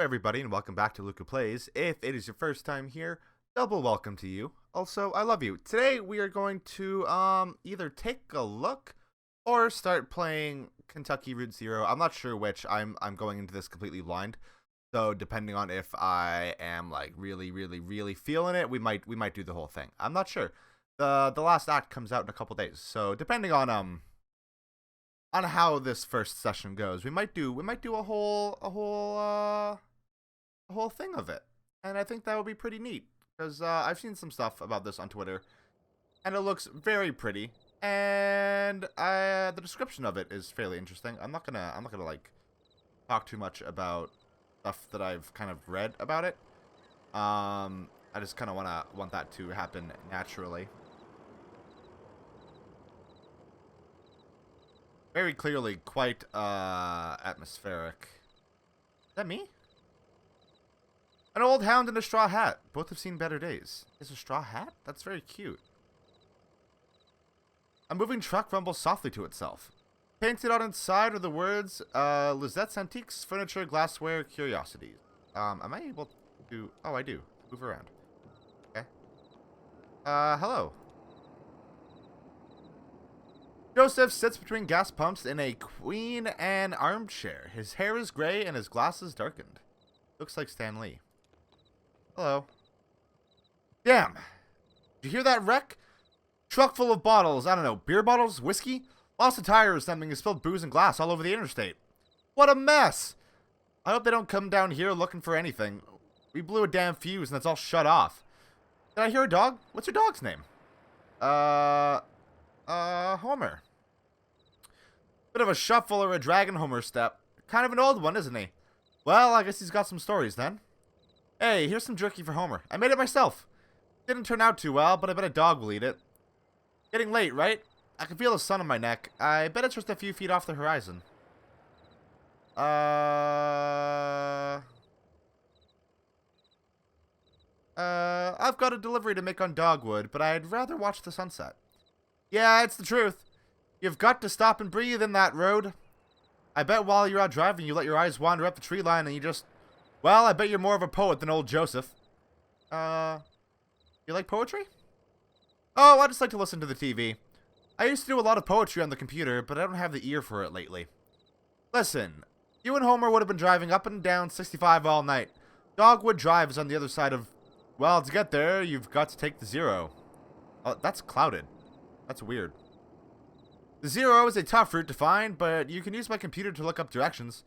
everybody, and welcome back to Luka Plays. If it is your first time here, double welcome to you. Also, I love you. Today we are going to either take a look or start playing Kentucky Route Zero. I'm not sure which. I'm going into this completely blind. So depending on if I am like really feeling it, we might do the whole thing. I'm not sure. The last act comes out in a couple days. So depending on how this first session goes, we might do a whole thing of it, and I think that would be pretty neat because I've seen some stuff about this on Twitter, and it looks very pretty, and the description of it is fairly interesting. I'm not gonna like talk too much about stuff that I've kind of read about it. I just kind of want that to happen naturally. Very clearly quite atmospheric. Is that me? An old hound and a straw hat. Both have seen better days. Is a straw hat? That's very cute. A moving truck rumbles softly to itself. Painted on its side are the words, Lizette's Antiques, Furniture, Glassware, Curiosities. Am I able to... Oh, I do. Move around. Okay. Hello. Joseph sits between gas pumps in a Queen Anne armchair. His hair is gray and his glasses darkened. Looks like Stan Lee. Hello. Damn. Did you hear that wreck? Truck full of bottles. I don't know. Beer bottles? Whiskey? Lost a tire or something and spilled booze and glass all over the interstate. What a mess. I hope they don't come down here looking for anything. We blew a damn fuse and it's all shut off. Did I hear a dog? What's your dog's name? Homer. Bit of a shuffle or a dragon Homer step. Kind of an old one, isn't he? Well, I guess he's got some stories then. Hey, here's some jerky for Homer. I made it myself. Didn't turn out too well, but I bet a dog will eat it. Getting late, right? I can feel the sun on my neck. I bet it's just a few feet off the horizon. I've got a delivery to make on dogwood, but I'd rather watch the sunset. Yeah, it's the truth. You've got to stop and breathe in that road. I bet while you're out driving, you let your eyes wander up the tree line and you just... Well, I bet you're more of a poet than old Joseph. You like poetry? Oh, I just like to listen to the TV. I used to do a lot of poetry on the computer, but I don't have the ear for it lately. Listen, you and Homer would have been driving up and down 65 all night. Dogwood Drive is on the other side of... Well, to get there, you've got to take the zero. Oh, that's clouded. That's weird. The zero is a tough route to find, but you can use my computer to look up directions.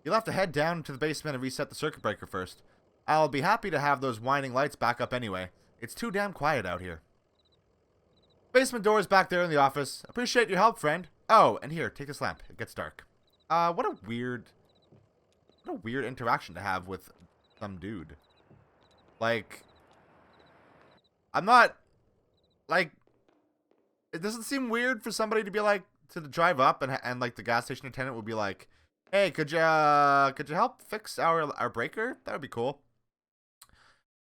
You'll have to head down to the basement and reset the circuit breaker first. I'll be happy to have those whining lights back up anyway. It's too damn quiet out here. Basement door is back there in the office. Appreciate your help, friend. Oh, and here, take this lamp. It gets dark. What a weird interaction to have with some dude. Like, I'm not, like, it doesn't seem weird for somebody to be like, to drive up and like the gas station attendant would be like, hey, could you help fix our breaker? That would be cool.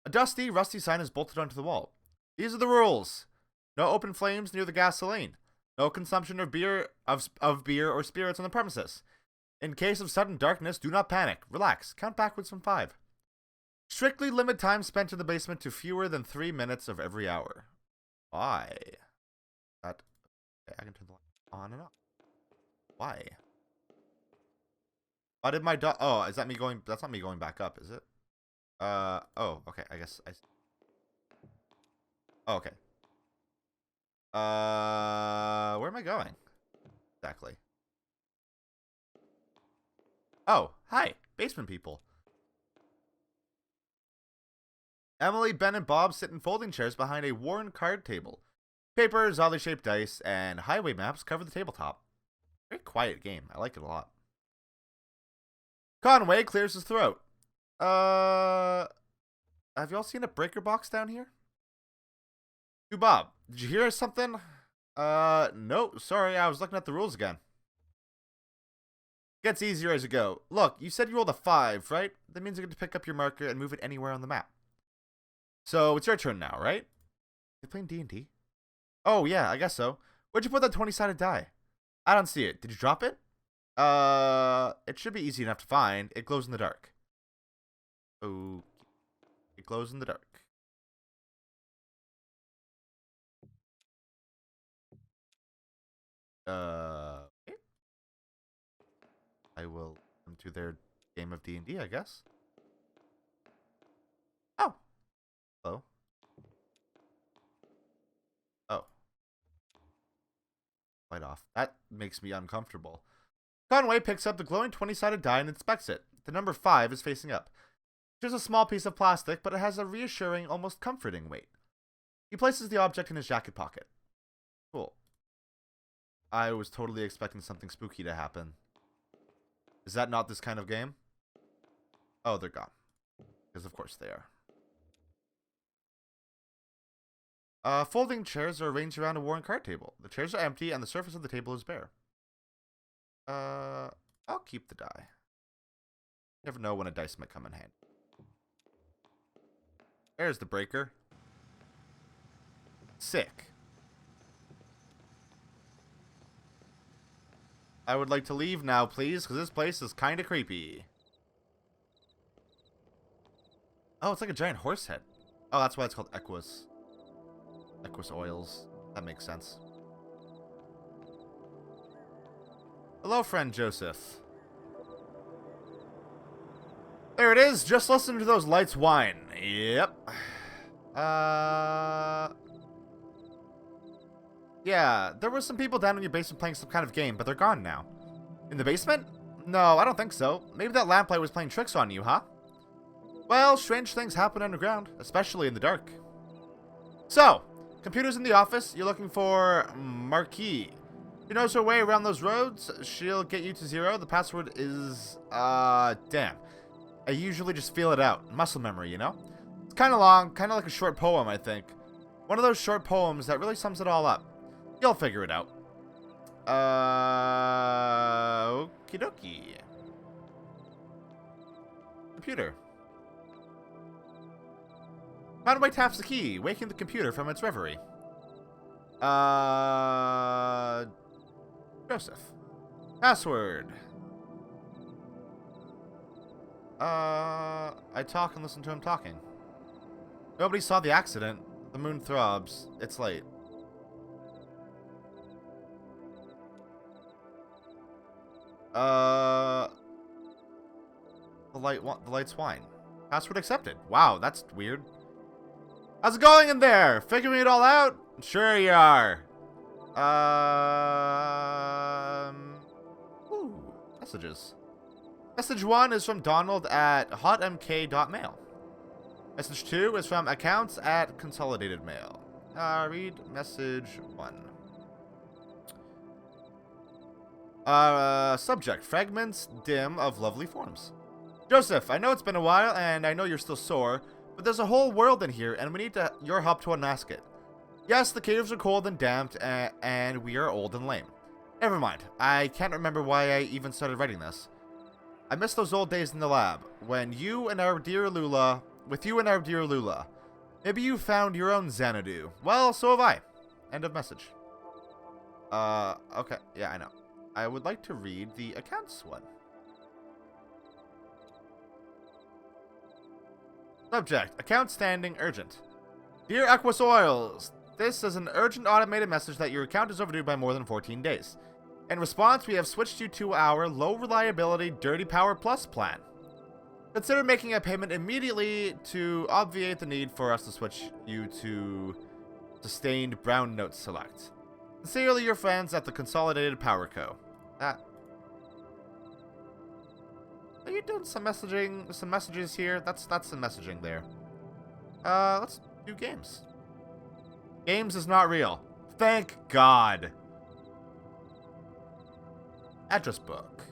A dusty, rusty sign is bolted onto the wall. These are the rules. No open flames near the gasoline. No consumption of beer or spirits on the premises. In case of sudden darkness, do not panic. Relax. Count backwards from 5. Strictly limit time spent in the basement to fewer than 3 minutes of every hour. Why? Okay, I can turn the light on and off. Why? Why did my dog... Oh, is that me going... That's not me going back up, is it? Oh, okay. I guess I... Oh, okay. Where am I going? Exactly. Oh, hi. Basement people. Emily, Ben, and Bob sit in folding chairs behind a worn card table. Papers, oddly shaped dice, and highway maps cover the tabletop. Very quiet game. I like it a lot. Conway clears his throat. Have y'all seen a breaker box down here? To Bob, did you hear something? No, sorry, I was looking at the rules again. Gets easier as you go. Look, you said you rolled a 5, right? That means you get to pick up your marker and move it anywhere on the map. So, it's your turn now, right? You playing D&D? Oh, yeah, I guess so. Where'd you put that 20-sided die? I don't see it. Did you drop it? It should be easy enough to find. It glows in the dark. Oh, it glows in the dark. Okay. I will come to their game of D&D, I guess. Oh. Hello. Oh. Light off. That makes me uncomfortable. Conway picks up the glowing 20-sided die and inspects it. The number 5 is facing up. It's a small piece of plastic, but it has a reassuring, almost comforting weight. He places the object in his jacket pocket. Cool. I was totally expecting something spooky to happen. Is that not this kind of game? Oh, they're gone. Because of course they are. Folding chairs are arranged around a worn card table. The chairs are empty and the surface of the table is bare. I'll keep the die. Never know when a dice might come in handy. There's the breaker. Sick. I would like to leave now, please, because this place is kind of creepy. Oh, it's like a giant horse head. Oh, that's why it's called Equus. Equus oils. That makes sense. Hello, friend Joseph. There it is. Just listen to those lights whine. Yep. Yeah, there were some people down in your basement playing some kind of game, but they're gone now. In the basement? No, I don't think so. Maybe that lamplight was playing tricks on you, huh? Well, strange things happen underground, especially in the dark. So, computers in the office. You're looking for Marquis. She knows her way around those roads. She'll get you to 0. The password is, damn. I usually just feel it out. Muscle memory, you know? It's kind of long, kind of like a short poem, I think. One of those short poems that really sums it all up. You'll figure it out. Okie dokie. Computer. Conway taps the key, waking the computer from its reverie. Joseph. Password. I talk and listen to him talking. Nobody saw the accident. The moon throbs. It's late. The light's whine. Password accepted. Wow, that's weird. How's it going in there? Figuring it all out? Sure you are. Ooh, messages. Message 1 is from Donald at hotmk.mail. Message 2 is from accounts at Consolidated Mail. Read message 1. Subject, fragments dim of lovely forms. Joseph, I know it's been a while, and I know you're still sore, but there's a whole world in here, and we need your help to unmask it. Yes, the caves are cold and damp, and we are old and lame. Never mind, I can't remember why I even started writing this. I miss those old days in the lab, when with you and our dear Lula. Maybe you found your own Xanadu. Well, so have I. End of message. Okay, yeah, I know. I would like to read the accounts one. Subject, account standing urgent. Dear Equus Oils, this is an urgent automated message that your account is overdue by more than 14 days. In response, we have switched you to our low reliability Dirty Power Plus plan. Consider making a payment immediately to obviate the need for us to switch you to Sustained Brown Note Select. Sincerely, your friends at the Consolidated Power Co. Are you doing some messages here? That's some messaging there. Let's do games. Games is not real. Thank God. Address book.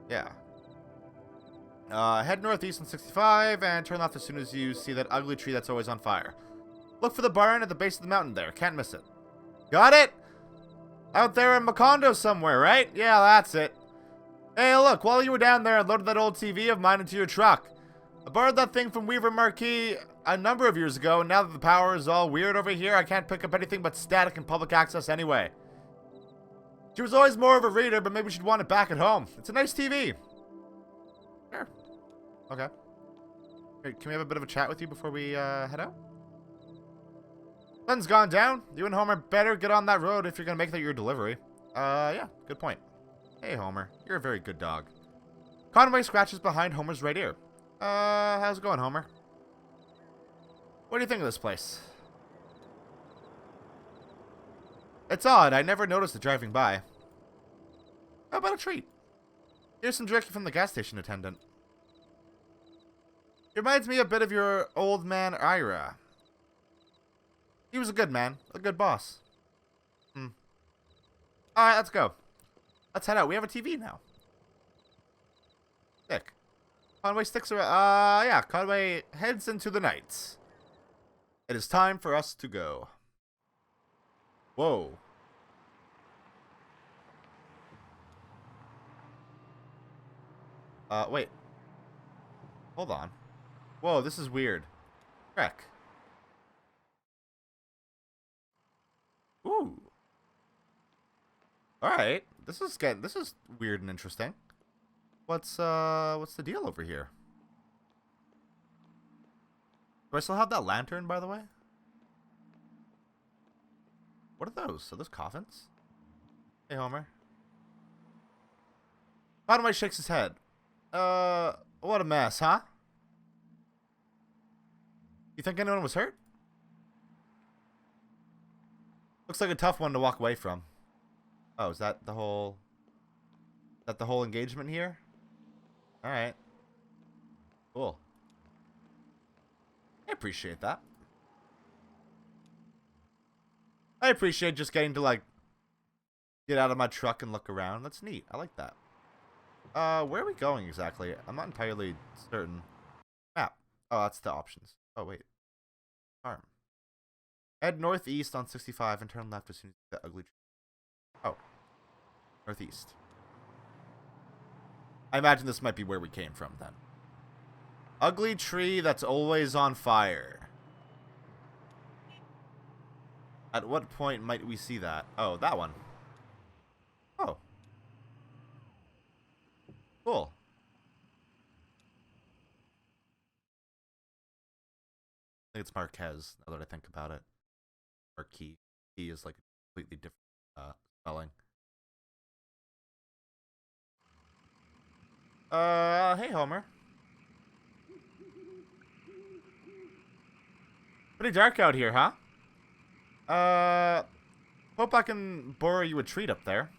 Yeah. Head northeast on 65 and turn left as soon as you see that ugly tree that's always on fire. Look for the barn at the base of the mountain there. Can't miss it. Got it? Out there in Macondo somewhere, right? Yeah, that's it. Hey, look, while you were down there, I loaded that old TV of mine into your truck. I borrowed that thing from Weaver Marquis a number of years ago, and now that the power is all weird over here, I can't pick up anything but static and public access anyway. She was always more of a reader, but maybe she'd want it back at home. It's a nice TV. Sure. Okay. Hey, can we have a bit of a chat with you before we head out? Sun's gone down. You and Homer better get on that road if you're gonna make that your delivery. Yeah, good point. Hey, Homer. You're a very good dog. Conway scratches behind Homer's right ear. How's it going, Homer? What do you think of this place? It's odd. I never noticed it driving by. How about a treat? Here's some jerky from the gas station attendant. It reminds me a bit of your old man, Ira. He was a good man. A good boss. Alright, let's go. Let's head out. We have a TV now. Sick. Conway sticks around. Yeah, Conway heads into the night. It is time for us to go. Whoa. Wait. Hold on. Whoa, this is weird. Trek. Ooh. Alright. This is weird and interesting. What's the deal over here? Do I still have that lantern, by the way? What are those? Are those coffins? Hey, Homer. Conway shakes his head. What a mess, huh? You think anyone was hurt? Looks like a tough one to walk away from. Oh, is that the whole engagement here? Alright. Cool. I appreciate that. I appreciate just getting to, like, get out of my truck and look around. That's neat. I like that. Where are we going exactly? I'm not entirely certain. Map. Oh, that's the options. Oh, wait. Farm. Head northeast on 65 and turn left as soon as you get the ugly tree. Oh. Northeast. I imagine this might be where we came from, then. Ugly tree that's always on fire. At what point might we see that? Oh, that one. Oh. Cool. I think it's Marquez, now that I think about it. Marquis. He is like a completely different spelling. Hey, Homer. Pretty dark out here, huh? Hope I can borrow you a treat up there.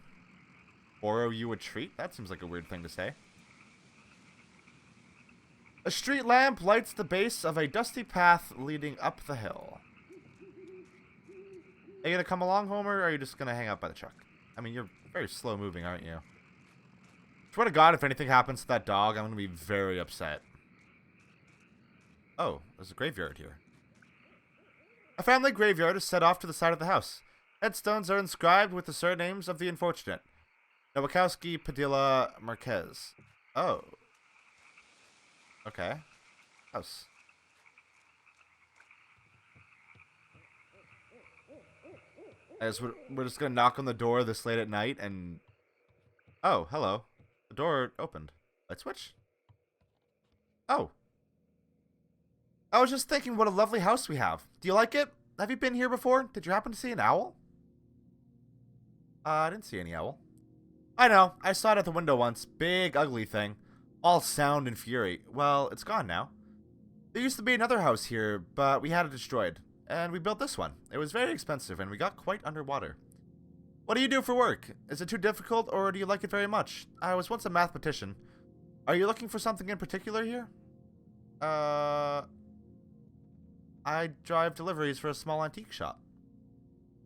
Borrow you a treat? That seems like a weird thing to say. A street lamp lights the base of a dusty path leading up the hill. Are you gonna come along, Homer, or are you just gonna hang out by the truck? I mean, you're very slow moving, aren't you? Swear to God, if anything happens to that dog, I'm gonna be very upset. Oh, there's a graveyard here. A family graveyard is set off to the side of the house. Headstones are inscribed with the surnames of the unfortunate. Nowakowski, Padilla, Marquez. Oh. Okay. House. We're just gonna knock on the door this late at night and... Oh, hello. The door opened. Light switch? Oh. I was just thinking what a lovely house we have. Do you like it? Have you been here before? Did you happen to see an owl? I didn't see any owl. I know. I saw it at the window once. Big, ugly thing. All sound and fury. Well, it's gone now. There used to be another house here, but we had it destroyed. And we built this one. It was very expensive, and we got quite underwater. What do you do for work? Is it too difficult, or do you like it very much? I was once a mathematician. Are you looking for something in particular here? I drive deliveries for a small antique shop.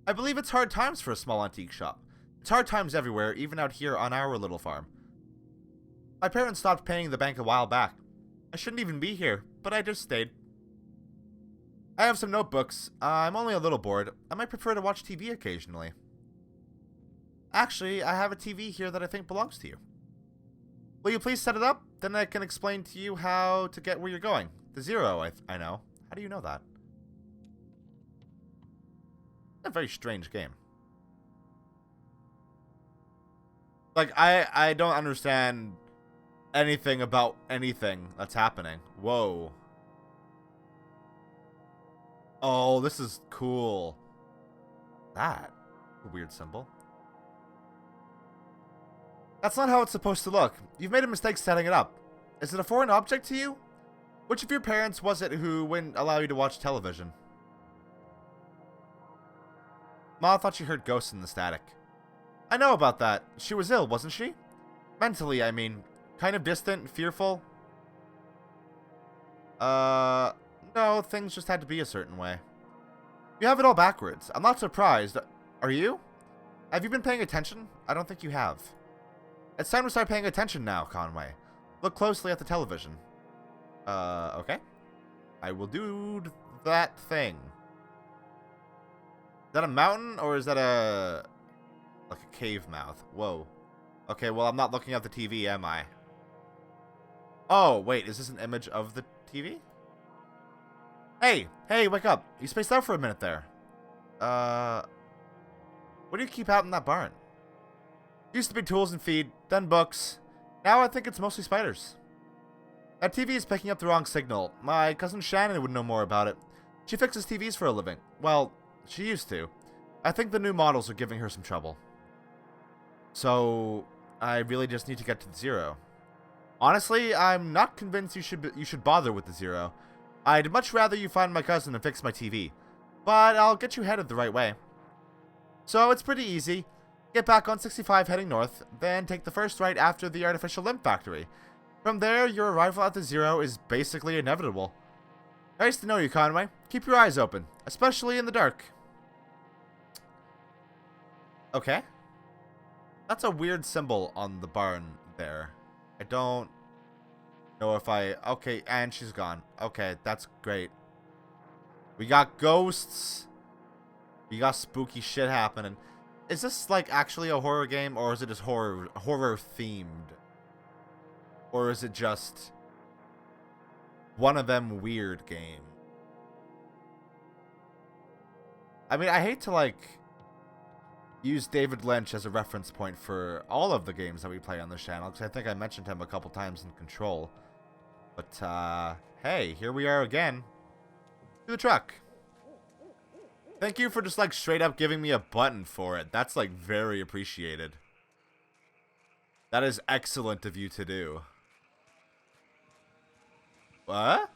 I believe it's hard times for a small antique shop. It's hard times everywhere, even out here on our little farm. My parents stopped paying the bank a while back. I shouldn't even be here, but I just stayed. I have some notebooks. I'm only a little bored. I might prefer to watch TV occasionally. Actually, I have a TV here that I think belongs to you. Will you please set it up? Then I can explain to you how to get where you're going. The zero, I know. How do you know that? A very strange game. Like, I don't understand anything about anything that's happening. Whoa. Oh, this is cool. That. A weird symbol. That's not how it's supposed to look. You've made a mistake setting it up. Is it a foreign object to you? Which of your parents was it who wouldn't allow you to watch television? Ma thought she heard ghosts in the static. I know about that. She was ill, wasn't she? Mentally, I mean. Kind of distant, fearful. No, things just had to be a certain way. You have it all backwards. I'm not surprised. Are you? Have you been paying attention? I don't think you have. It's time to start paying attention now, Conway. Look closely at the television. Okay. I will do that thing. Is that a mountain, or is that like a cave mouth? Whoa. Okay, well, I'm not looking at the TV, am I? Oh, wait, is this an image of the TV? Hey, wake up. You spaced out for a minute there. What do you keep out in that barn? Used to be tools and feed, then books. Now I think it's mostly spiders. That TV is picking up the wrong signal. My cousin Shannon would know more about it. She fixes TVs for a living. Well, she used to. I think the new models are giving her some trouble. So, I really just need to get to the Zero. Honestly, I'm not convinced you should bother with the Zero. I'd much rather you find my cousin and fix my TV. But I'll get you headed the right way. So, it's pretty easy. Get back on 65 heading north, then take the first right after the artificial limb factory. From there, your arrival at the Zero is basically inevitable. Nice to know you, Conway. Keep your eyes open, especially in the dark. Okay. That's a weird symbol on the barn there. I don't know if I... Okay, and she's gone. Okay, that's great. We got ghosts. We got spooky shit happening. Is this, like, actually a horror game, or is it just horror-themed? Or is it just one of them weird games? I mean, I hate to, like, use David Lynch as a reference point for all of the games that we play on this channel, because I think I mentioned him a couple times in Control. But, hey, here we are again. To the truck. Thank you for just, like, straight up giving me a button for it. That's, like, very appreciated. That is excellent of you to do. What?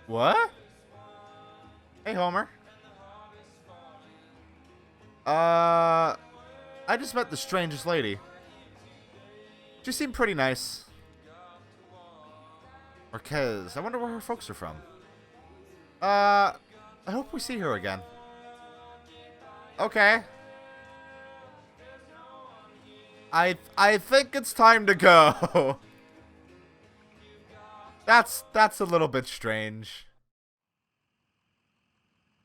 What? Hey, Homer. I just met the strangest lady. She seemed pretty nice. Marquez. I wonder where her folks are from. I hope we see her again. Okay. I think it's time to go. That's a little bit strange.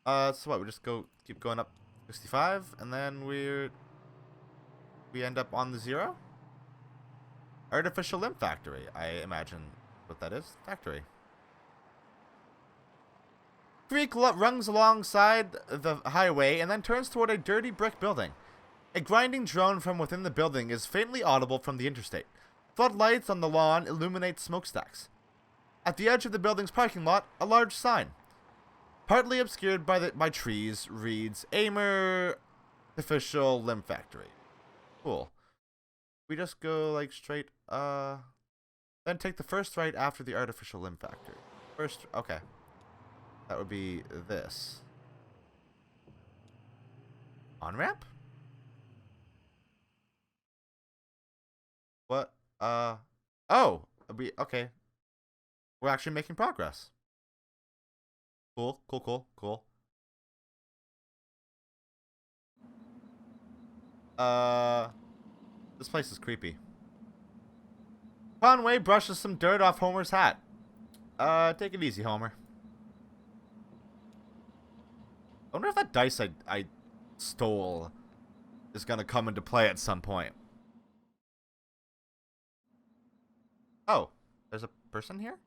So what, we just keep going up 65 and then we end up on the Zero? Artificial limb factory, I imagine what that is. Factory. Creek runs alongside the highway and then turns toward a dirty brick building. A grinding drone from within the building is faintly audible from the interstate. Floodlights on the lawn illuminate smokestacks. At the edge of the building's parking lot, a large sign, partly obscured by trees, reads Artificial Limb Factory. Cool. We just go like straight, then take the first right after the Artificial Limb Factory. First, okay. That would be this. On-ramp? What? Oh! Okay. We're actually making progress. Cool. This place is creepy. Conway brushes some dirt off Homer's hat. Take it easy, Homer. I wonder if that dice I stole is gonna come into play at some point. Oh, there's a person here?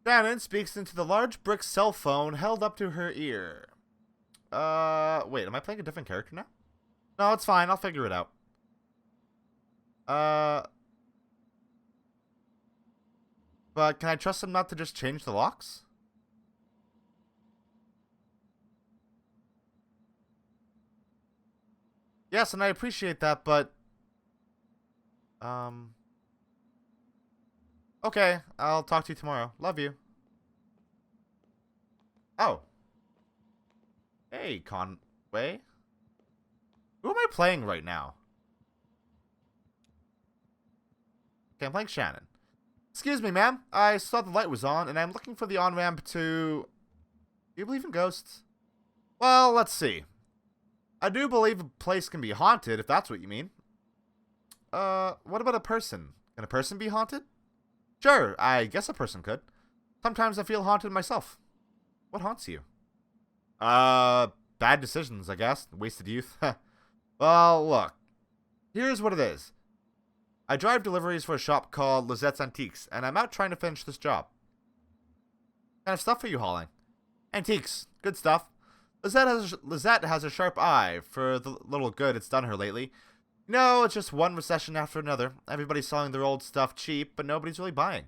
Shannon speaks into the large brick cell phone held up to her ear. Wait, am I playing a different character now? No, it's fine. I'll figure it out. But can I trust him not to just change the locks? Yes, and I appreciate that, but... Okay, I'll talk to you tomorrow. Love you. Oh. Hey, Conway. Who am I playing right now? Okay, I'm playing Shannon. Excuse me, ma'am. I saw the light was on, and I'm looking for the on-ramp to... Do you believe in ghosts? Well, let's see. I do believe a place can be haunted, if that's what you mean. What about a person? Can a person be haunted? Sure, I guess a person could. Sometimes I feel haunted myself. What haunts you? Bad decisions, I guess. Wasted youth. Well, look. Here's what it is. I drive deliveries for a shop called Lizette's Antiques, and I'm out trying to finish this job. What kind of stuff are you hauling? Antiques. Good stuff. Lizette has a sharp eye for the little good it's done her lately. No, it's just one recession after another. Everybody's selling their old stuff cheap, but nobody's really buying.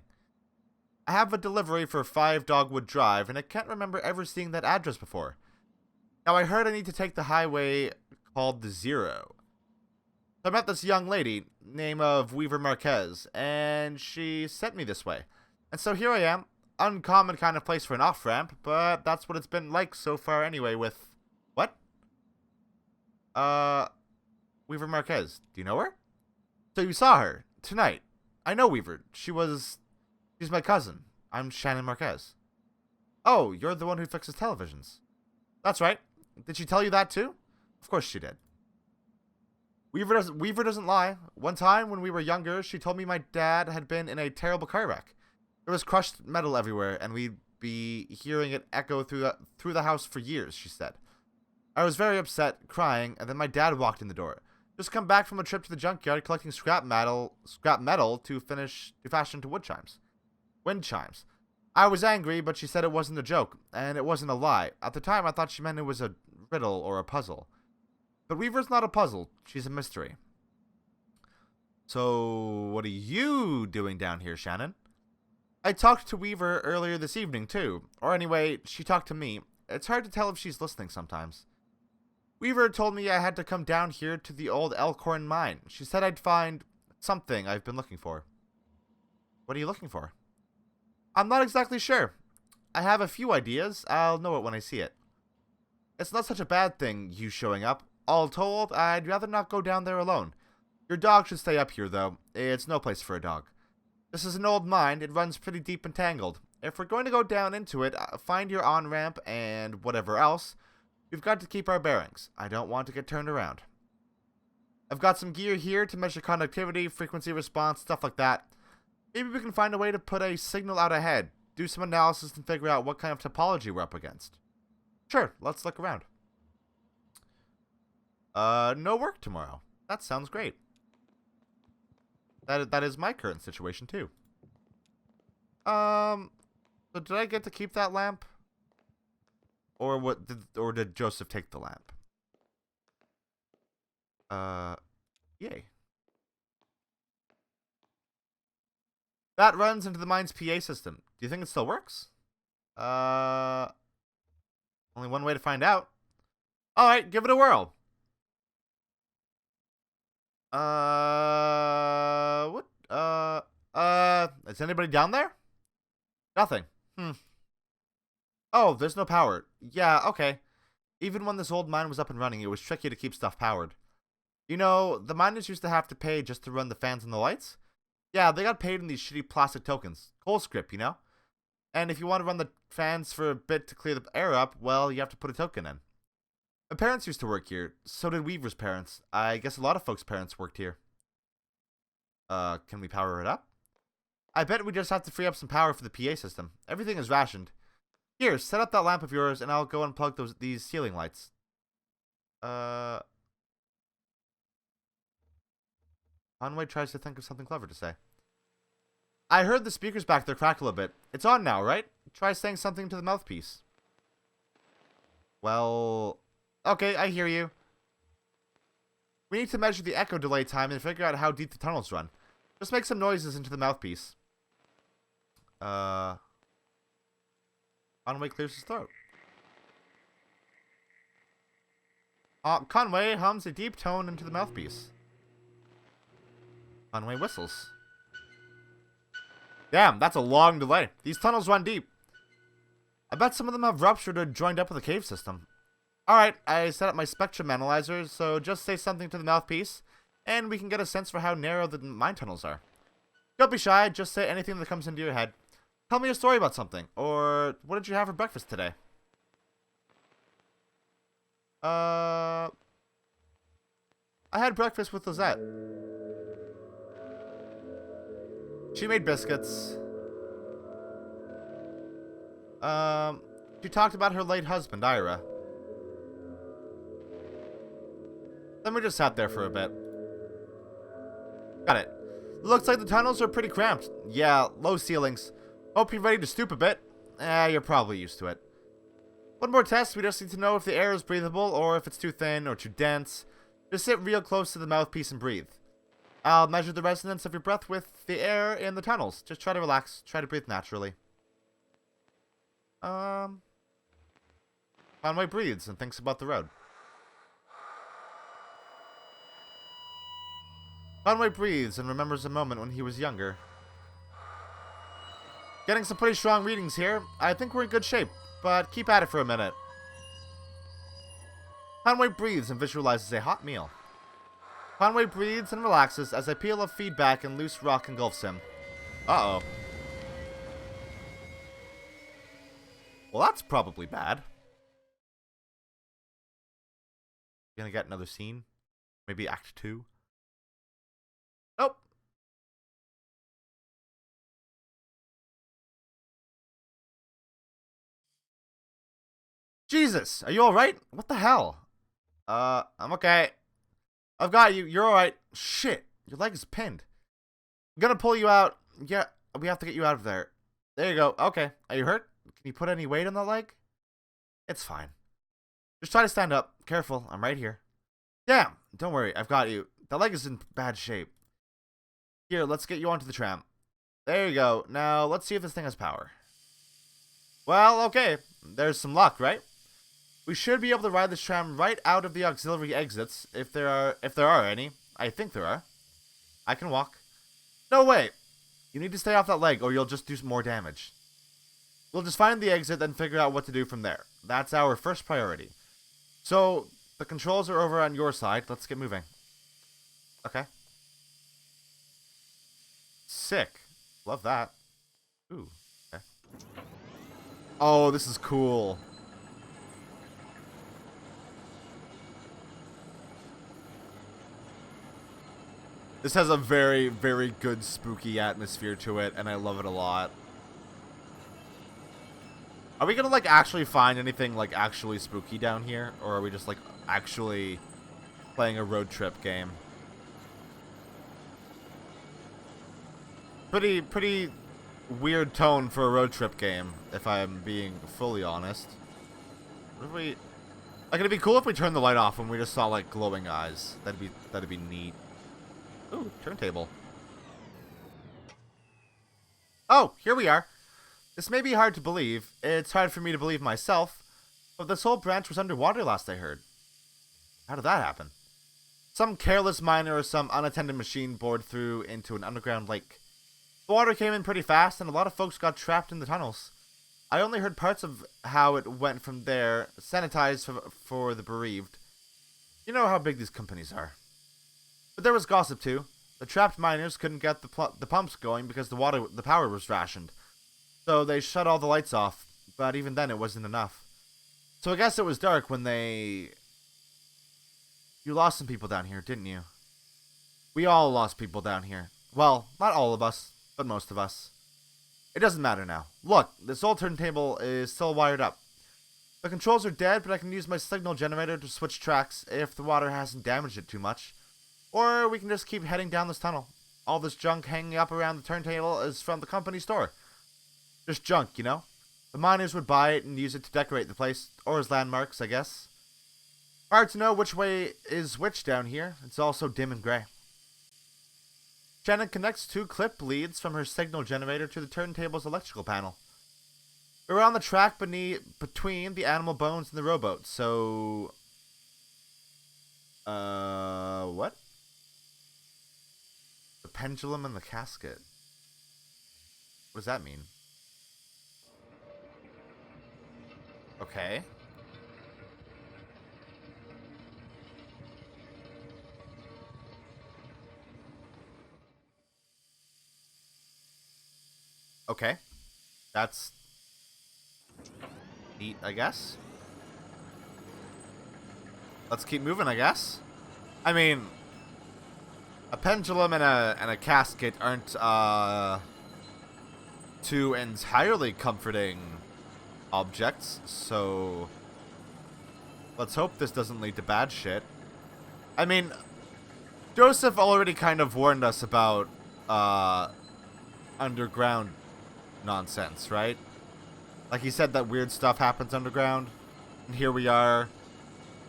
I have a delivery for 5 Dogwood Drive, and I can't remember ever seeing that address before. Now, I heard I need to take the highway called the Zero. I met this young lady, name of Weaver Marquez, and she sent me this way. And so here I am. Uncommon kind of place for an off-ramp, but that's what it's been like so far anyway with... What? Weaver Marquez. Do you know her? So you saw her. Tonight. I know Weaver. She's my cousin. I'm Shannon Marquez. Oh, you're the one who fixes televisions. That's right. Did she tell you that too? Of course she did. Weaver doesn't lie. One time when we were younger, she told me my dad had been in a terrible car wreck. There was crushed metal everywhere, and we'd be hearing it echo through the house for years, she said. I was very upset, crying, and then my dad walked in the door. Just come back from a trip to the junkyard collecting scrap metal to fashion into wind chimes. I was angry, but she said it wasn't a joke, and it wasn't a lie. At the time, I thought she meant it was a riddle or a puzzle. But Weaver's not a puzzle. She's a mystery. So, what are you doing down here, Shannon? I talked to Weaver earlier this evening, too. Or anyway, she talked to me. It's hard to tell if she's listening sometimes. Weaver told me I had to come down here to the old Elkhorn mine. She said I'd find something I've been looking for. What are you looking for? I'm not exactly sure. I have a few ideas. I'll know it when I see it. It's not such a bad thing, you showing up. All told, I'd rather not go down there alone. Your dog should stay up here, though. It's no place for a dog. This is an old mine. It runs pretty deep and tangled. If we're going to go down into it, find your on-ramp and whatever else, we've got to keep our bearings. I don't want to get turned around. I've got some gear here to measure conductivity, frequency response, stuff like that. Maybe we can find a way to put a signal out ahead, do some analysis and figure out what kind of topology we're up against. Sure, let's look around. No work tomorrow. That sounds great. That is my current situation too. So did I get to keep that lamp? Or did Joseph take the lamp? Yay. That runs into the mine's PA system. Do you think it still works? Only one way to find out. Alright, give it a whirl. What? Is anybody down there? Nothing. Oh, there's no power. Yeah, okay. Even when this old mine was up and running, it was tricky to keep stuff powered. You know, the miners used to have to pay just to run the fans and the lights. Yeah, they got paid in these shitty plastic tokens. Coal script, you know? And if you want to run the fans for a bit to clear the air up, well, you have to put a token in. My parents used to work here. So did Weaver's parents. I guess a lot of folks' parents worked here. Can we power it up? I bet we just have to free up some power for the PA system. Everything is rationed. Here, set up that lamp of yours, and I'll go unplug these ceiling lights. Conway tries to think of something clever to say. I heard the speakers back there crackle a bit. It's on now, right? Try saying something to the mouthpiece. Well... Okay, I hear you. We need to measure the echo delay time and figure out how deep the tunnels run. Just make some noises into the mouthpiece. Conway clears his throat. Conway hums a deep tone into the mouthpiece. Conway whistles. Damn, that's a long delay. These tunnels run deep. I bet some of them have ruptured or joined up with a cave system. Alright, I set up my spectrum analyzer, so just say something to the mouthpiece, and we can get a sense for how narrow the mine tunnels are. Don't be shy, just say anything that comes into your head. Tell me a story about something, or what did you have for breakfast today? I had breakfast with Lizette. She made biscuits. She talked about her late husband, Ira. Then we just sat there for a bit. Got it. Looks like the tunnels are pretty cramped. Yeah, low ceilings. Hope you're ready to stoop a bit. You're probably used to it. One more test, we just need to know if the air is breathable or if it's too thin or too dense. Just sit real close to the mouthpiece and breathe. I'll measure the resonance of your breath with the air in the tunnels. Just try to relax. Try to breathe naturally. Conway breathes and thinks about the road. Conway breathes and remembers a moment when he was younger. Getting some pretty strong readings here. I think we're in good shape, but keep at it for a minute. Conway breathes and visualizes a hot meal. Conway breathes and relaxes as a peel of feedback and loose rock engulfs him. Uh-oh. Well, that's probably bad. Gonna get another scene? Maybe Act 2? Nope. Jesus, are you alright? What the hell? I'm okay. I've got you. You're alright. Shit, your leg is pinned. I'm gonna pull you out. Yeah, we have to get you out of there. There you go. Okay. Are you hurt? Can you put any weight on the leg? It's fine. Just try to stand up. Careful, I'm right here. Damn, don't worry, I've got you. The leg is in bad shape. Here, let's get you onto the tram. There you go. Now, let's see if this thing has power. Well, okay. There's some luck, right? We should be able to ride this tram right out of the auxiliary exits, if there are any. I think there are. I can walk. No way! You need to stay off that leg, or you'll just do more damage. We'll just find the exit, then figure out what to do from there. That's our first priority. So, the controls are over on your side. Let's get moving. Okay. Sick. Love that. Ooh. Okay. Oh, this is cool. This has a very, very good spooky atmosphere to it, and I love it a lot. Are we gonna, like, actually find anything, like, actually spooky down here? Or are we just, like, actually playing a road trip game? Pretty weird tone for a road trip game, if I'm being fully honest. What if we... Like, it'd be cool if we turned the light off and we just saw, like, glowing eyes. That'd be neat. Ooh, turntable. Oh, here we are. This may be hard to believe. It's hard for me to believe myself. But this whole branch was underwater last I heard. How did that happen? Some careless miner or some unattended machine bored through into an underground lake. The water came in pretty fast and a lot of folks got trapped in the tunnels. I only heard parts of how it went from there, sanitized for the bereaved. You know how big these companies are. But there was gossip too. The trapped miners couldn't get the pumps going because the power was rationed. So they shut all the lights off, but even then it wasn't enough. So I guess it was dark when they... You lost some people down here, didn't you? We all lost people down here. Well, not all of us, but most of us. It doesn't matter now. Look, this old turntable is still wired up. The controls are dead, but I can use my signal generator to switch tracks if the water hasn't damaged it too much. Or we can just keep heading down this tunnel. all this junk hanging up around the turntable is from the company store. Just junk, you know? The miners would buy it and use it to decorate the place, or as landmarks, I guess. Hard to know which way is which down here. It's all so dim and gray. Shannon connects 2 clip leads from her signal generator to the turntable's electrical panel. We're on the track between the animal bones and the rowboat, so... what? The pendulum and the casket. What does that mean? Okay. Okay. That's neat, I guess. Let's keep moving, I guess. I mean, a pendulum and a casket aren't two entirely comforting objects, so let's hope this doesn't lead to bad shit. I mean, Joseph already kind of warned us about underground nonsense, right? Like, he said that weird stuff happens underground, and here we are,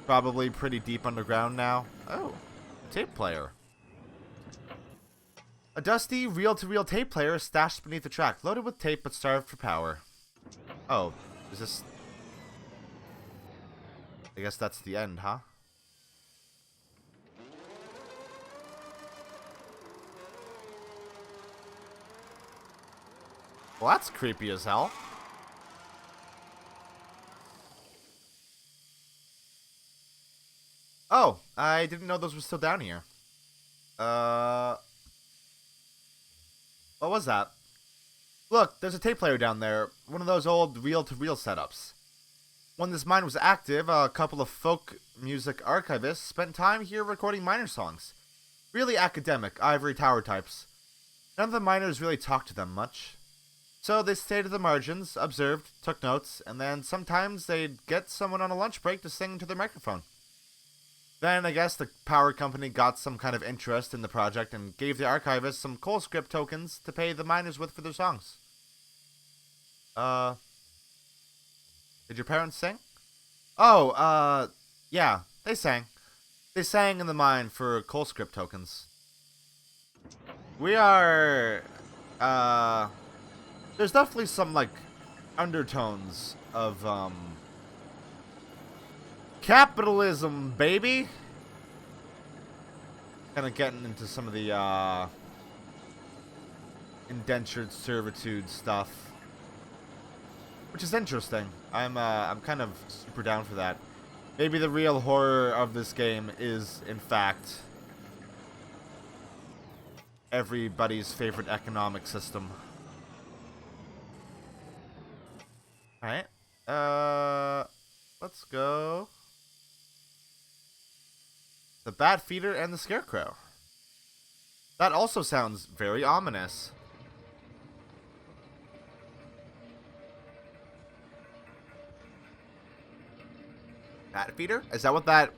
probably pretty deep underground now. Oh, a tape player. A dusty, reel-to-reel tape player is stashed beneath the track, loaded with tape but starved for power. Oh, is this... I guess that's the end, huh? Well, that's creepy as hell. Oh, I didn't know those were still down here. What was that? Look, there's a tape player down there. One of those old reel-to-reel setups. When this mine was active, a couple of folk music archivists spent time here recording miner songs. Really academic, ivory tower types. None of the miners really talked to them much. So they stayed at the margins, observed, took notes, and then sometimes they'd get someone on a lunch break to sing into their microphone. Then I guess the power company got some kind of interest in the project and gave the archivists some coal script tokens to pay the miners with for their songs. Did your parents sing? Oh, yeah, they sang. They sang in the mine for coal script tokens. We are, there's definitely some, like, undertones of, capitalism, baby! Kind of getting into some of the, indentured servitude stuff. Which is interesting. I'm kind of super down for that. Maybe the real horror of this game is, in fact, everybody's favorite economic system. Alright. Let's go. The Bat Feeder and the Scarecrow. That also sounds very ominous. Bat Feeder? Is that what that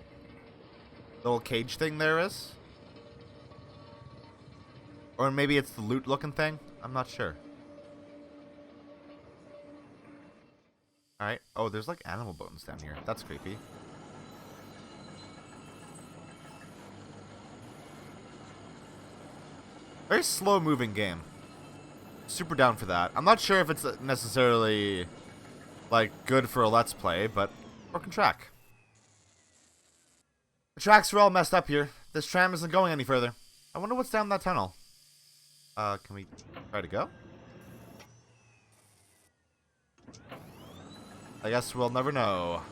little cage thing there is? Or maybe it's the loot looking thing? I'm not sure. Alright. Oh, there's like animal bones down here. That's creepy. Very slow moving game. Super down for that. I'm not sure if it's necessarily like good for a let's play, but broken track. The tracks are all messed up here. This tram isn't going any further. I wonder what's down that tunnel. Can we try to go? I guess we'll never know.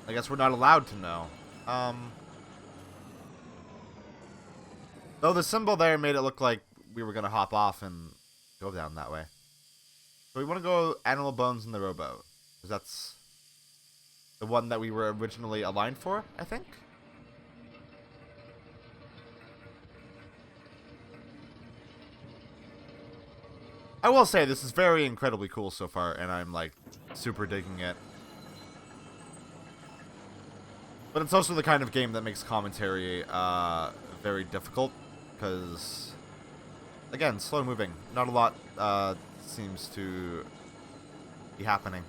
I guess we're not allowed to know. Though the symbol there made it look like we were gonna hop off and go down that way. So we want to go animal bones in the rowboat. Because that's the one that we were originally aligned for, I think? I will say, this is very incredibly cool so far, and I'm, like, super digging it. But it's also the kind of game that makes commentary, very difficult, because, again, slow moving. Not a lot, seems to be happening.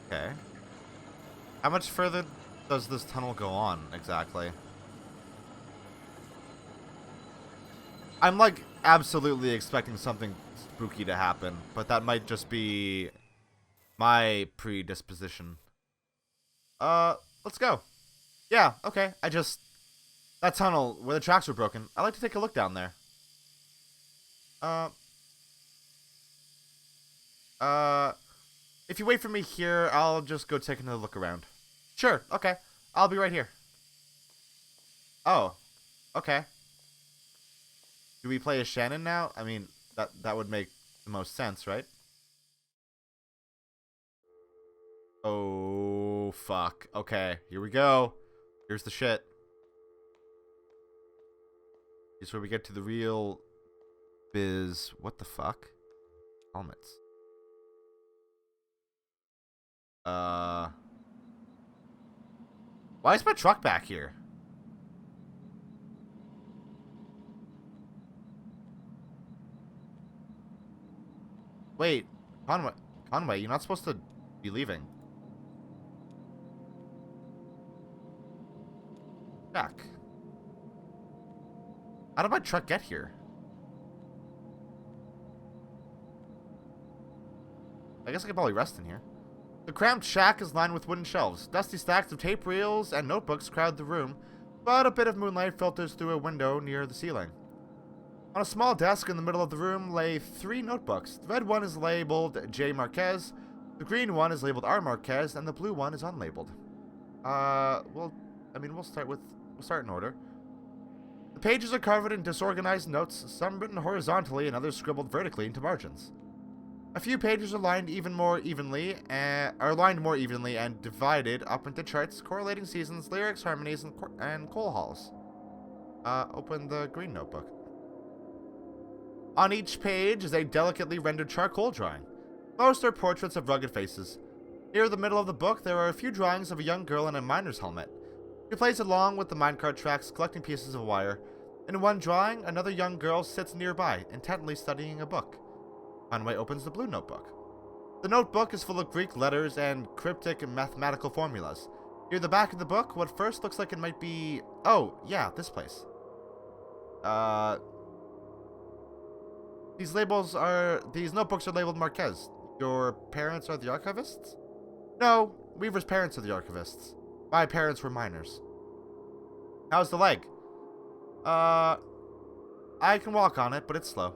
Okay. How much further does this tunnel go on, exactly? I'm, like, absolutely expecting something spooky to happen, but that might just be my predisposition. Let's go. Yeah, okay, that tunnel where the tracks were broken, I'd like to take a look down there. Uh, if you wait for me here, I'll just go take another look around. Sure, okay, I'll be right here. Oh, okay. Do we play as Shannon now? I mean, that would make the most sense, right? Oh, fuck. Okay, here we go. Here's the shit. Here's where we get to the real biz. What the fuck? Helmets. Why is my truck back here? Wait, Conway, you're not supposed to be leaving. Jack. How did my truck get here? I guess I could probably rest in here. The cramped shack is lined with wooden shelves. Dusty stacks of tape reels and notebooks crowd the room, but a bit of moonlight filters through a window near the ceiling. On a small desk in the middle of the room lay 3 notebooks. The red one is labeled J. Marquez, the green one is labeled R. Marquez, and the blue one is unlabeled. We'll start in order. The pages are covered in disorganized notes, some written horizontally and others scribbled vertically into margins. A few pages are lined more evenly and divided up into charts correlating seasons, lyrics, harmonies, and coal halls. Open the green notebook. On each page is a delicately rendered charcoal drawing. Most are portraits of rugged faces. Near the middle of the book, there are a few drawings of a young girl in a miner's helmet. She plays along with the minecart tracks, collecting pieces of wire. In one drawing, another young girl sits nearby, intently studying a book. Conway opens the blue notebook. The notebook is full of Greek letters and cryptic mathematical formulas. Near the back of the book, what first looks like it might be... Oh, yeah, this place. These notebooks are labeled Marquez. Your parents are the archivists? No, Weaver's parents are the archivists. My parents were miners. How's the leg? I can walk on it, but it's slow.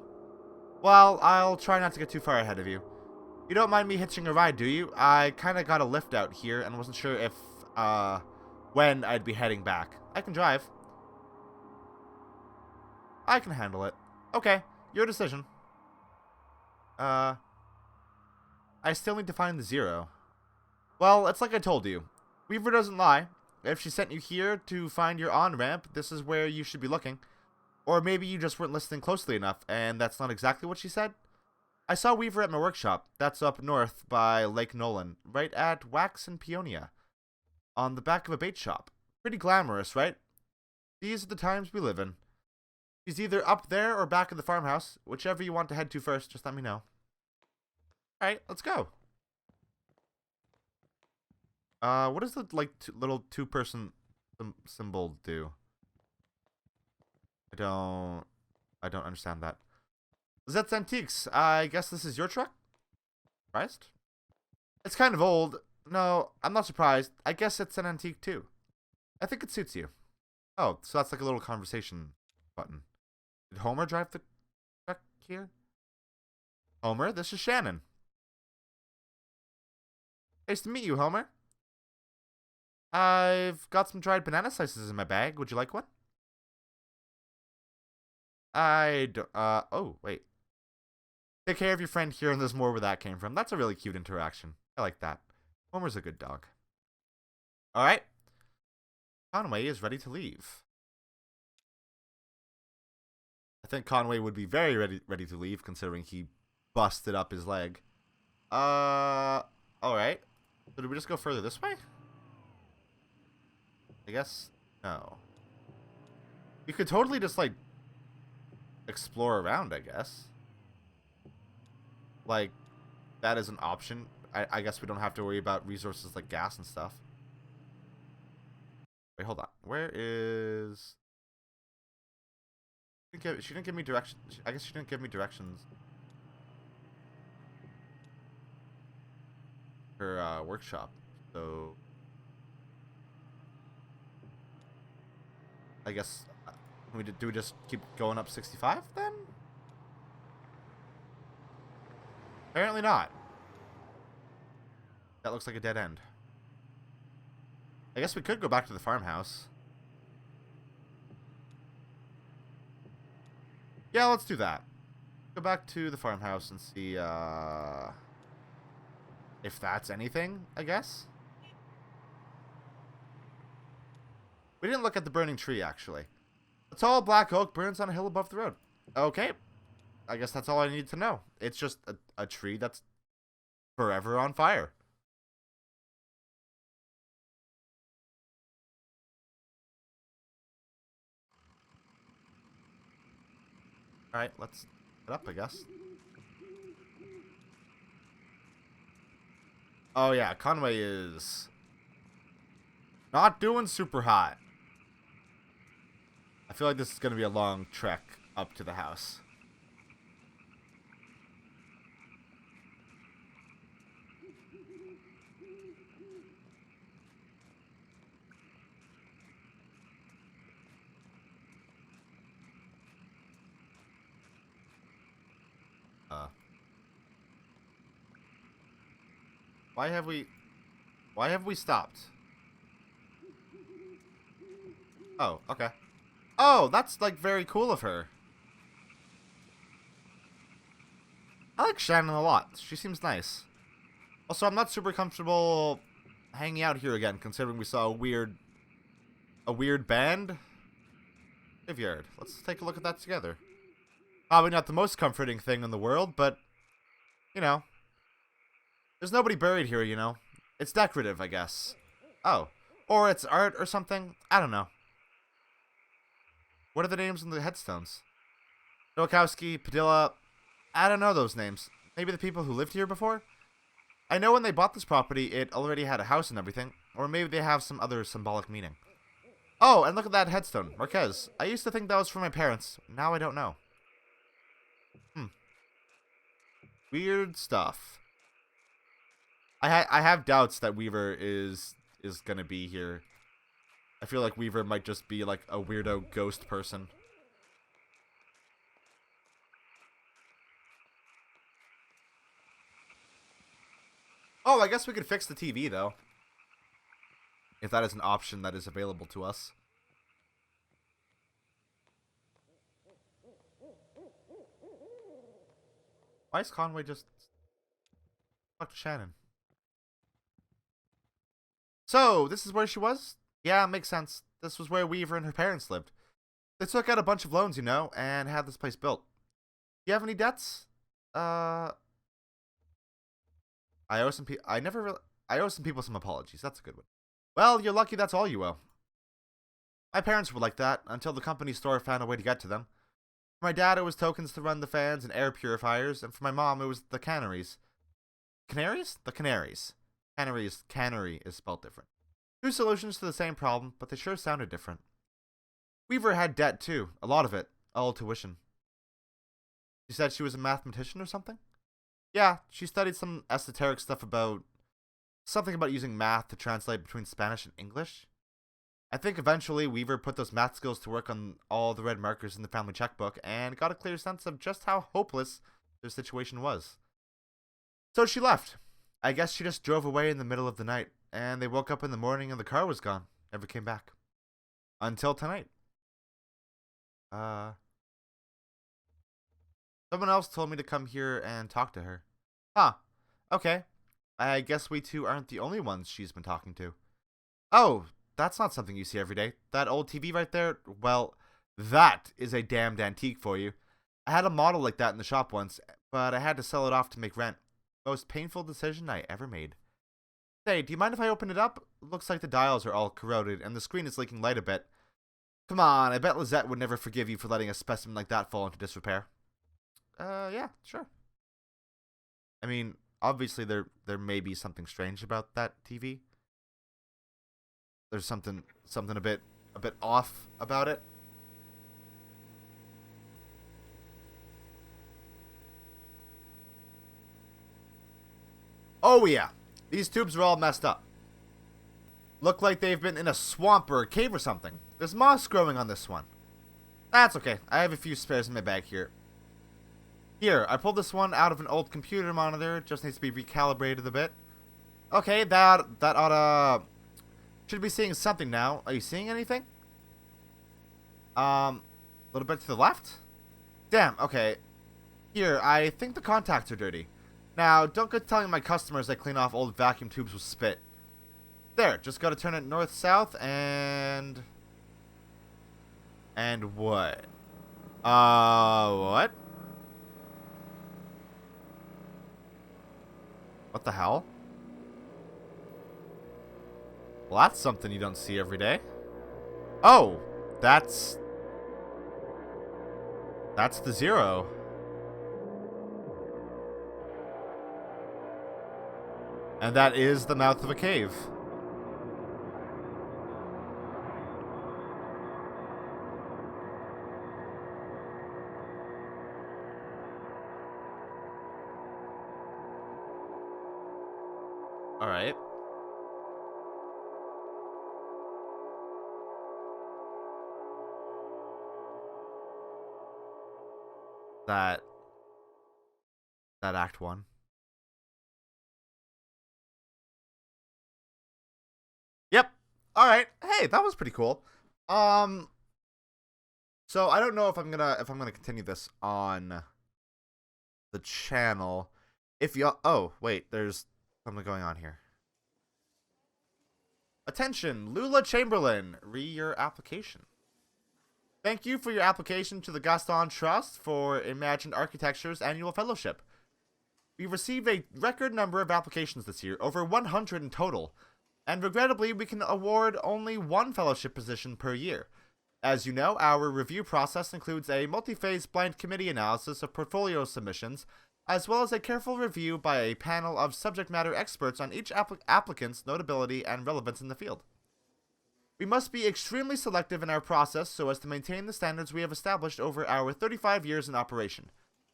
Well, I'll try not to get too far ahead of you. You don't mind me hitching a ride, do you? I kinda got a lift out here and wasn't sure if, when I'd be heading back. I can drive. I can handle it. Okay, your decision. I still need to find the 0. Well, it's like I told you. Weaver doesn't lie. If she sent you here to find your on-ramp, this is where you should be looking. Or maybe you just weren't listening closely enough, and that's not exactly what she said. I saw Weaver at my workshop. That's up north by Lake Nolan, right at Wax and Peonia, on the back of a bait shop. Pretty glamorous, right? These are the times we live in. She's either up there or back at the farmhouse. Whichever you want to head to first, just let me know. Alright, let's go. What does the, little 2-person symbol do? I don't understand that. Zet's Antiques. I guess this is your truck? Surprised? It's kind of old. No, I'm not surprised. I guess it's an antique too. I think it suits you. Oh, so that's like a little conversation button. Did Homer drive the truck here? Homer, this is Shannon. Nice to meet you, Homer. I've got some dried banana slices in my bag. Would you like one? Oh, wait. Take care of your friend here, and there's more where that came from. That's a really cute interaction. I like that. Homer's a good dog. All right. Conway is ready to leave. I think Conway would be very ready to leave, considering he busted up his leg. All right. So did we just go further this way? I guess no. You could totally just like explore around. I guess like that is an option. I guess we don't have to worry about resources like gas and stuff. Wait, hold on. Where is? She didn't give me directions. I guess she didn't give me directions. Her workshop. So I guess do we just keep going up 65 then? Apparently not. That looks like a dead end. I guess we could go back to the farmhouse. Yeah, let's do that. Go back to the farmhouse and see if that's anything, I guess. We didn't look at the burning tree, actually. A tall black oak burns on a hill above the road. Okay. I guess that's all I need to know. It's just a tree that's forever on fire. Alright, let's get up, I guess. Oh yeah, Conway is not doing super hot. I feel like this is going to be a long trek up to the house. Why have we stopped? Oh, okay. Oh, that's like very cool of her. I like Shannon a lot. She seems nice. Also, I'm not super comfortable hanging out here again, considering we saw a weird band graveyard. Let's take a look at that together. Probably not the most comforting thing in the world, but you know, there's nobody buried here. You know, it's decorative, I guess. Oh, or it's art or something. I don't know. What are the names on the headstones? Nowakowski, Padilla. I don't know those names. Maybe the people who lived here before? I know when they bought this property, it already had a house and everything. Or maybe they have some other symbolic meaning. Oh, and look at that headstone. Marquez. I used to think that was for my parents. Now I don't know. Weird stuff. I have doubts that Weaver is gonna be here. I feel like Weaver might just be like a weirdo ghost person. Oh, I guess we could fix the TV though. If that is an option that is available to us. Why is Conway just talk to Shannon? So, this is where she was? Yeah, makes sense. This was where Weaver and her parents lived. They took out a bunch of loans, you know, and had this place built. Do you have any debts? I owe some people. I owe some people some apologies. That's a good one. Well, you're lucky that's all you owe. My parents were like that until the company store found a way to get to them. For my dad, it was tokens to run the fans and air purifiers, and for my mom, it was the canaries. Canaries? The canaries. Cannery is spelled different. Two solutions to the same problem, but they sure sounded different. Weaver had debt too, a lot of it, all tuition. She said she was a mathematician or something? Yeah, she studied some esoteric stuff about something about using math to translate between Spanish and English. I think eventually Weaver put those math skills to work on all the red markers in the family checkbook and got a clear sense of just how hopeless their situation was. So she left. I guess she just drove away in the middle of the night, and they woke up in the morning and the car was gone. Never came back. Until tonight. Someone else told me to come here and talk to her. Huh. Okay. I guess we two aren't the only ones she's been talking to. Oh, that's not something you see every day. That old TV right there, well, that is a damned antique for you. I had a model like that in the shop once, but I had to sell it off to make rent. Most painful decision I ever made. Hey, do you mind if I open it up? Looks like the dials are all corroded and the screen is leaking light a bit. Come on, I bet Lizette would never forgive you for letting a specimen like that fall into disrepair. Yeah, sure. I mean, obviously there may be something strange about that TV. There's something a bit off about it. Oh yeah, these tubes are all messed up. Look like they've been in a swamp or a cave or something. There's moss growing on this one. That's okay. I have a few spares in my bag here. Here, I pulled this one out of an old computer monitor. It just needs to be recalibrated a bit. Okay, that oughta... Should be seeing something now. Are you seeing anything? A little bit to the left? Damn, okay. Here, I think the contacts are dirty. Now, don't go telling my customers I clean off old vacuum tubes with spit. There, just gotta turn it north-south and... And what? What? What the hell? Well, that's something you don't see every day. Oh, that's the 0. And that is the mouth of a cave. All right. That Act 1. Yep. All right. Hey, that was pretty cool. So I don't know if I'm gonna continue this on the channel. If you oh wait, there's something going on here. Attention, Lula Chamberlain, your application. Thank you for your application to the Gaston Trust for Imagined Architecture's annual fellowship. We received a record number of applications this year, over 100 in total, and regrettably we can award only one fellowship position per year. As you know, our review process includes a multi-phase blind committee analysis of portfolio submissions, as well as a careful review by a panel of subject matter experts on each applicant's notability and relevance in the field. We must be extremely selective in our process so as to maintain the standards we have established over our 35 years in operation.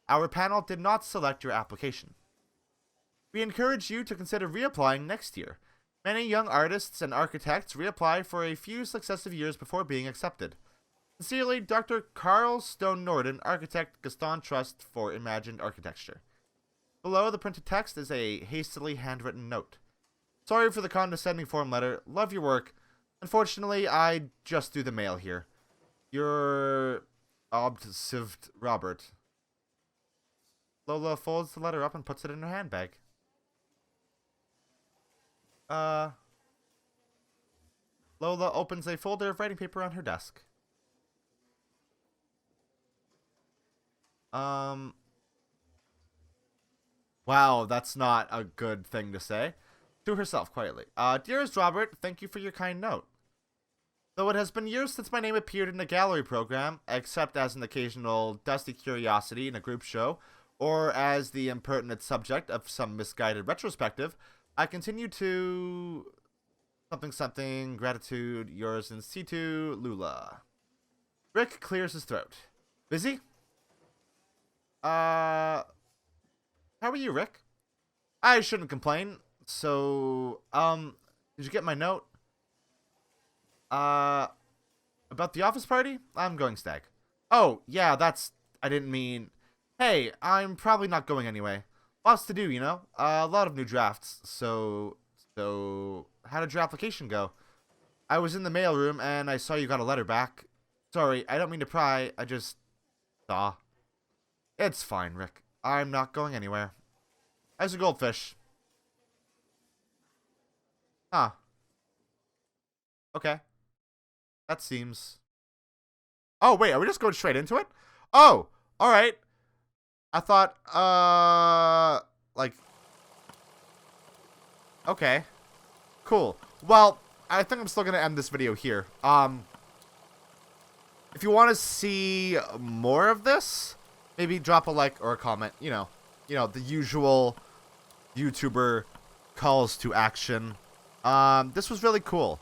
Our panel did not select your application. We encourage you to consider reapplying next year. Many young artists and architects reapply for a few successive years before being accepted. Sincerely, Dr. Carl Stone Norden, Architect, Gaston Trust for Imagined Architecture. Below the printed text is a hastily handwritten note. Sorry for the condescending form letter. Love your work. Unfortunately, I just do the mail here. Your obsessived Robert. Lola folds the letter up and puts it in her handbag. Lola opens a folder of writing paper on her desk. Wow, that's not a good thing to say. To herself, quietly. Dearest Robert, thank you for your kind note. Though it has been years since my name appeared in a gallery program, except as an occasional dusty curiosity in a group show, or as the impertinent subject of some misguided retrospective, I continue to... something, gratitude, yours in situ, Lula. Rick clears his throat. Busy? How are you, Rick? I shouldn't complain. So, did you get my note? About the office party? I'm going stag. Oh, yeah, I didn't mean... Hey, I'm probably not going anyway. Lots to do, you know? A lot of new drafts, so, how did your application go? I was in the mailroom, and I saw you got a letter back. Sorry, I don't mean to pry, I just... saw. It's fine, Rick. I'm not going anywhere. How's a goldfish? Huh. Okay. That seems... Oh, wait, are we just going straight into it? Oh, alright. I thought, like... Okay. Cool. Well, I think I'm still gonna end this video here. If you want to see more of this, maybe drop a like or a comment. You know, the usual YouTuber calls to action. This was really cool.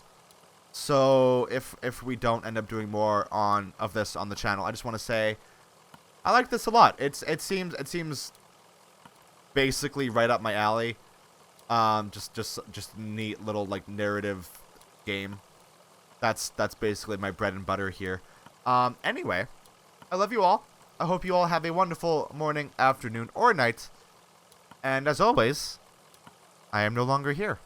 So if we don't end up doing more of this on the channel, I just want to say I like this a lot. It seems basically right up my alley. Just neat little like narrative game. That's basically my bread and butter here. Anyway, I love you all. I hope you all have a wonderful morning, afternoon, or night. And as always, I am no longer here.